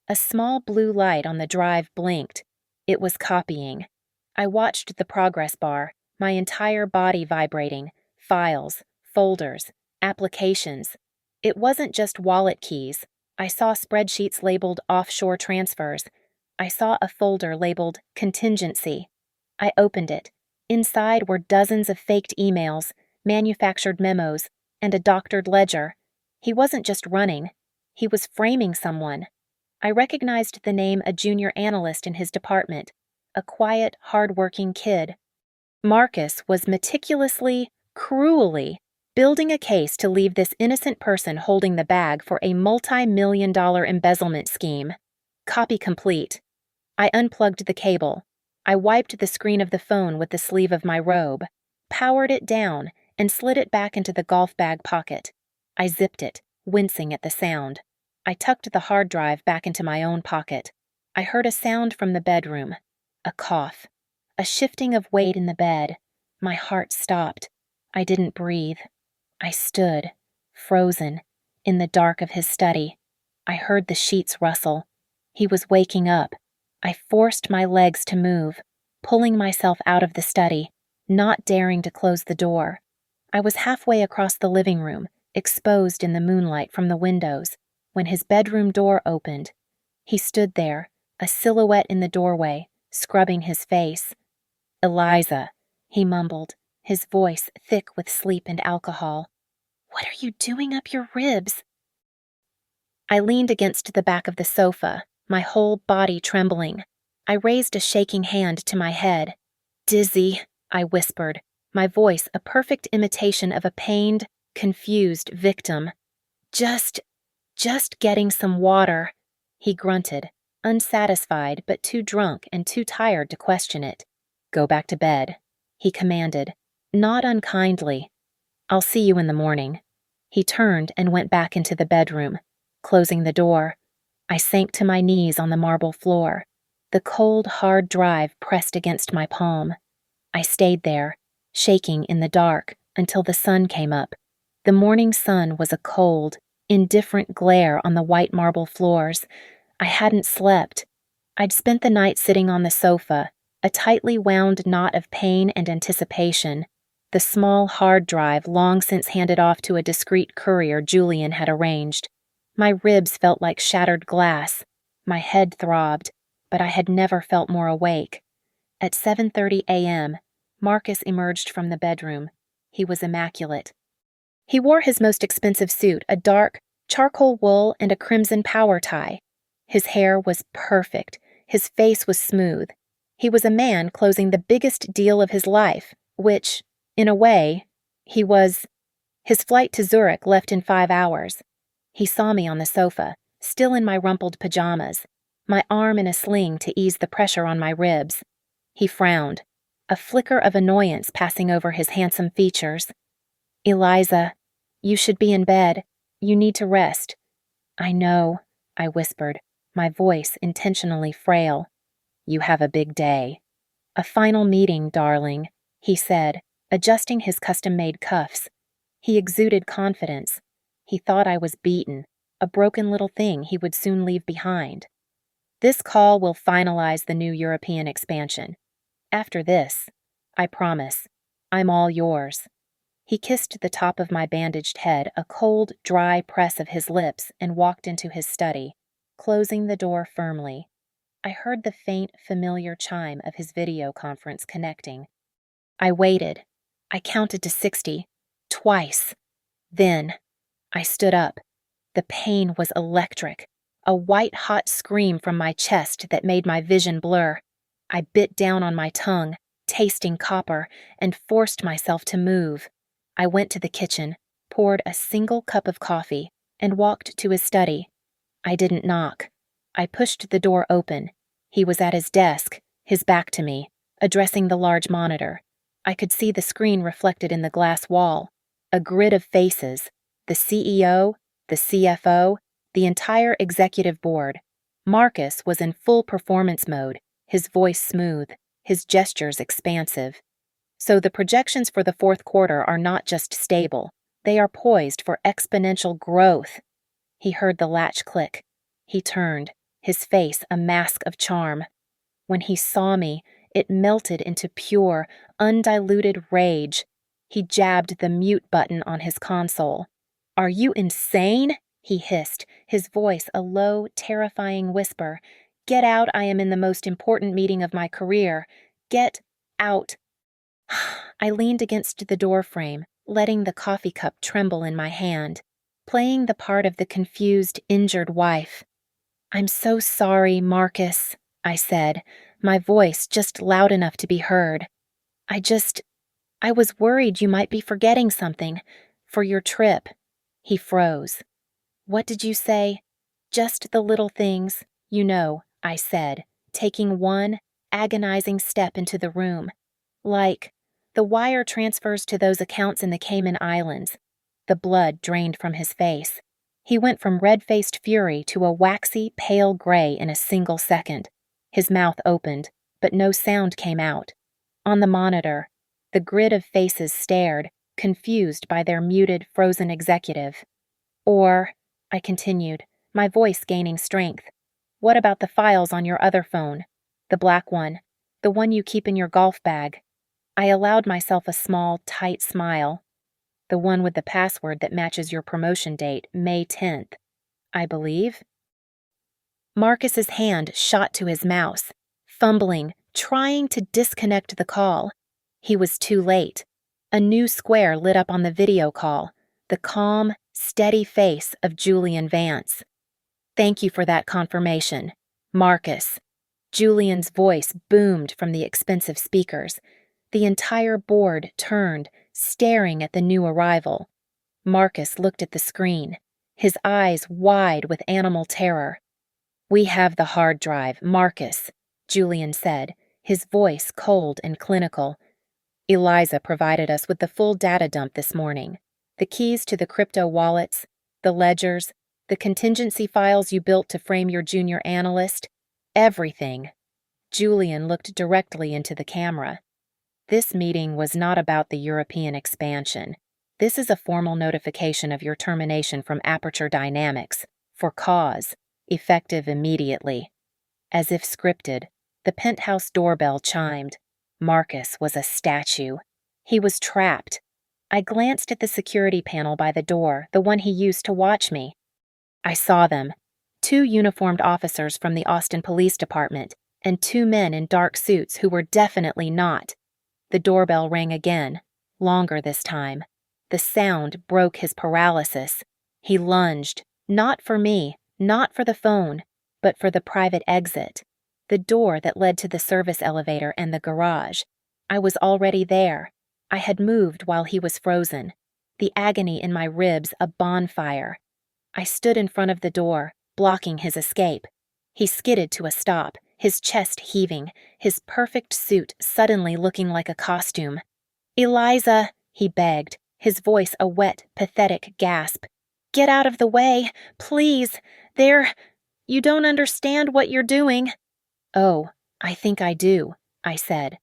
A small blue light on the drive blinked. It was copying. I watched the progress bar, my entire body vibrating, files, folders, applications. It wasn't just wallet keys. I saw spreadsheets labeled offshore transfers. I saw a folder labeled contingency. I opened it. Inside were dozens of faked emails, manufactured memos, and a doctored ledger. He wasn't just running. He was framing someone. I recognized the name a junior analyst in his department, a quiet, hard-working kid. Marcus was meticulously, cruelly, building a case to leave this innocent person holding the bag for a multi-million-dollar embezzlement scheme. Copy complete. I unplugged the cable. I wiped the screen of the phone with the sleeve of my robe, powered it down, and slid it back into the golf bag pocket. I zipped it, wincing at the sound. I tucked the hard drive back into my own pocket. I heard a sound from the bedroom. A cough. A shifting of weight in the bed. My heart stopped. I didn't breathe. I stood, frozen, in the dark of his study. I heard the sheets rustle. He was waking up. I forced my legs to move, pulling myself out of the study, not daring to close the door. I was halfway across the living room, exposed in the moonlight from the windows, when his bedroom door opened. He stood there, a silhouette in the doorway, scrubbing his face. "Eliza," he mumbled, his voice thick with sleep and alcohol. "What are you doing up your ribs?" I leaned against the back of the sofa, my whole body trembling. I raised a shaking hand to my head. "Dizzy," I whispered, my voice a perfect imitation of a pained, confused victim. Just getting some water," he grunted, unsatisfied but too drunk and too tired to question it. "Go back to bed," he commanded, not unkindly. "I'll see you in the morning." He turned and went back into the bedroom, closing the door. I sank to my knees on the marble floor, the cold, hard drive pressed against my palm. I stayed there, shaking in the dark, until the sun came up. The morning sun was a cold, indifferent glare on the white marble floors. I hadn't slept. I'd spent the night sitting on the sofa, a tightly wound knot of pain and anticipation, the small hard drive long since handed off to a discreet courier Julian had arranged. My ribs felt like shattered glass. My head throbbed, but I had never felt more awake. At 7:30 a.m., Marcus emerged from the bedroom. He was immaculate. He wore his most expensive suit, a dark, charcoal wool and a crimson power tie. His hair was perfect. His face was smooth. He was a man closing the biggest deal of his life, which, in a way, he was. His flight to Zurich left in 5 hours. He saw me on the sofa, still in my rumpled pajamas, my arm in a sling to ease the pressure on my ribs. He frowned, a flicker of annoyance passing over his handsome features. "Eliza, you should be in bed. You need to rest. I know, I whispered, my voice intentionally frail. You have a big day. A final meeting, darling, he said, adjusting his custom-made cuffs. He exuded confidence. He thought I was beaten, a broken little thing he would soon leave behind. This call will finalize the new European expansion. After this, I promise, I'm all yours. He kissed the top of my bandaged head, a cold, dry press of his lips, and walked into his study, closing the door firmly. I heard the faint, familiar chime of his video conference connecting. I waited. I counted to 60, twice. Then, I stood up. The pain was electric, a white-hot scream from my chest that made my vision blur. I bit down on my tongue, tasting copper, and forced myself to move. I went to the kitchen, poured a single cup of coffee, and walked to his study. I didn't knock. I pushed the door open. He was at his desk, his back to me, addressing the large monitor. I could see the screen reflected in the glass wall, a grid of faces, the CEO, the CFO, the entire executive board. Marcus was in full performance mode, his voice smooth, his gestures expansive. So the projections for the fourth quarter are not just stable, they are poised for exponential growth. He heard the latch click. He turned, his face a mask of charm. When he saw me, it melted into pure, undiluted rage. He jabbed the mute button on his console. "Are you insane?" he hissed, his voice a low, terrifying whisper. "Get out, I am in the most important meeting of my career. Get out." I leaned against the doorframe, letting the coffee cup tremble in my hand, playing the part of the confused, injured wife. "I'm so sorry, Marcus," I said, my voice just loud enough to be heard. I was worried you might be forgetting something for your trip." He froze. "What did you say?" "Just the little things, you know," I said, taking one agonizing step into the room. "Like, the wire transfers to those accounts in the Cayman Islands." The blood drained from his face. He went from red-faced fury to a waxy, pale gray in a single second. His mouth opened, but no sound came out. On the monitor, the grid of faces stared, confused by their muted, frozen executive. "Or," I continued, my voice gaining strength, "what about the files on your other phone? The black one, the one you keep in your golf bag?" I allowed myself a small, tight smile. "The one with the password that matches your promotion date, May 10th, I believe." Marcus's hand shot to his mouse, fumbling, trying to disconnect the call. He was too late. A new square lit up on the video call, the calm, steady face of Julian Vance. "Thank you for that confirmation, Marcus." Julian's voice boomed from the expensive speakers. The entire board turned, staring at the new arrival. Marcus looked at the screen, his eyes wide with animal terror. "We have the hard drive, Marcus," Julian said, his voice cold and clinical. "Eliza provided us with the full data dump this morning. The keys to the crypto wallets, the ledgers, the contingency files you built to frame your junior analyst, everything." Julian looked directly into the camera. "This meeting was not about the European expansion. This is a formal notification of your termination from Aperture Dynamics, for cause, effective immediately." As if scripted, the penthouse doorbell chimed. Marcus was a statue. He was trapped. I glanced at the security panel by the door, the one he used to watch me. I saw them. 2 uniformed officers from the Austin Police Department, and 2 men in dark suits who were definitely not. The doorbell rang again, longer this time. The sound broke his paralysis. He lunged, not for me, not for the phone, but for the private exit, the door that led to the service elevator and the garage. I was already there. I had moved while he was frozen, the agony in my ribs a bonfire. I stood in front of the door, blocking his escape. He skidded to a stop, his chest heaving, his perfect suit suddenly looking like a costume. "Eliza," he begged, his voice a wet, pathetic gasp. Get out of the way, please. You don't understand what you're doing. Oh, I think I do, I said.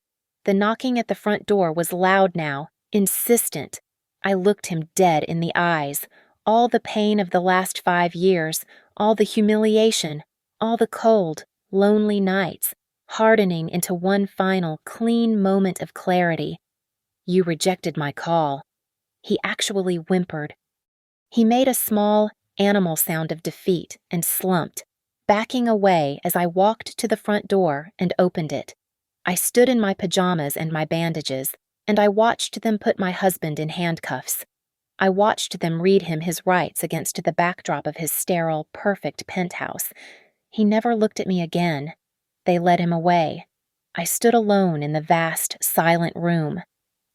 The knocking at the front door was loud now, insistent. I looked him dead in the eyes. All the pain of the last 5 years, all the humiliation, all the cold, lonely nights, hardening into one final, clean moment of clarity. You rejected my call. He actually whimpered. He made a small, animal sound of defeat and slumped, backing away as I walked to the front door and opened it. I stood in my pajamas and my bandages, and I watched them put my husband in handcuffs. I watched them read him his rights against the backdrop of his sterile, perfect penthouse. He never looked at me again. They led him away. I stood alone in the vast, silent room.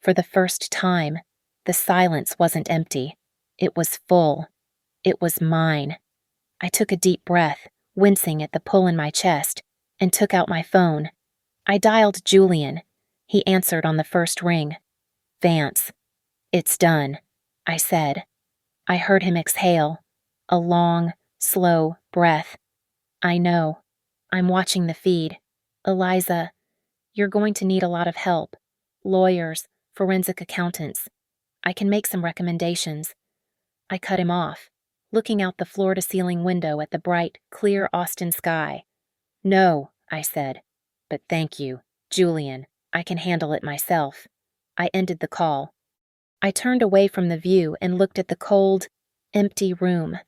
For the first time, the silence wasn't empty. It was full. It was mine. I took a deep breath, wincing at the pull in my chest, and took out my phone. I dialed Julian. He answered on the first ring. Vance. It's done, I said. I heard him exhale, a long, slow breath. I know. I'm watching the feed. Eliza, you're going to need a lot of help. Lawyers, forensic accountants. I can make some recommendations. I cut him off, looking out the floor-to-ceiling window at the bright, clear Austin sky. No, I said, but thank you, Julian. I can handle it myself. I ended the call. I turned away from the view and looked at the cold, empty room.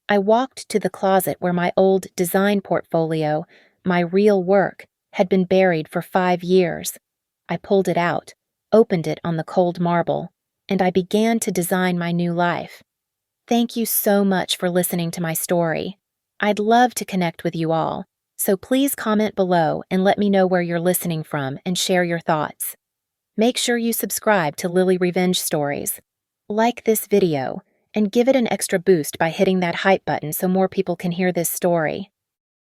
I walked to the closet where my old design portfolio, my real work, had been buried for 5 years. I pulled it out, opened it on the cold marble, and I began to design my new life. Thank you so much for listening to my story. I'd love to connect with you all, so please comment below and let me know where you're listening from and share your thoughts. Make sure you subscribe to Lily Revenge Stories. Like this video, and give it an extra boost by hitting that hype button so more people can hear this story.